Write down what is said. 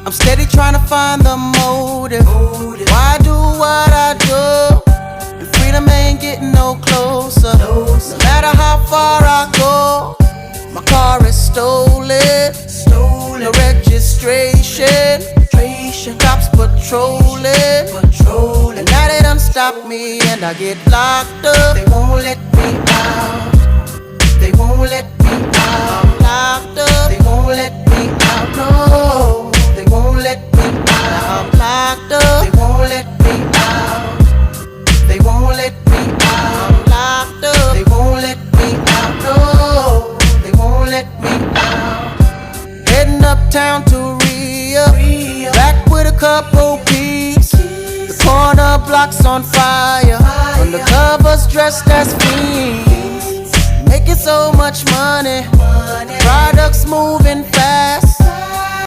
I'm steady trying to find the motive. Why I do what I do? And freedom ain't getting no closer. No matter how far I go, my car is stolen. No registration. Cops patrolling. And now they done stop me and I get locked up. They won't let me out. They won't let me out. I'm locked up. They won't let me out. No, they won't let me out. I'm locked up. They won't let me out. They won't let me out. I'm locked up. They won't let me out. No, they won't let me out. Heading uptown to Ria. Back with a couple peeps. The corner block's on fire. Undercovers dressed as fiends. Making so much money. Products moving fast.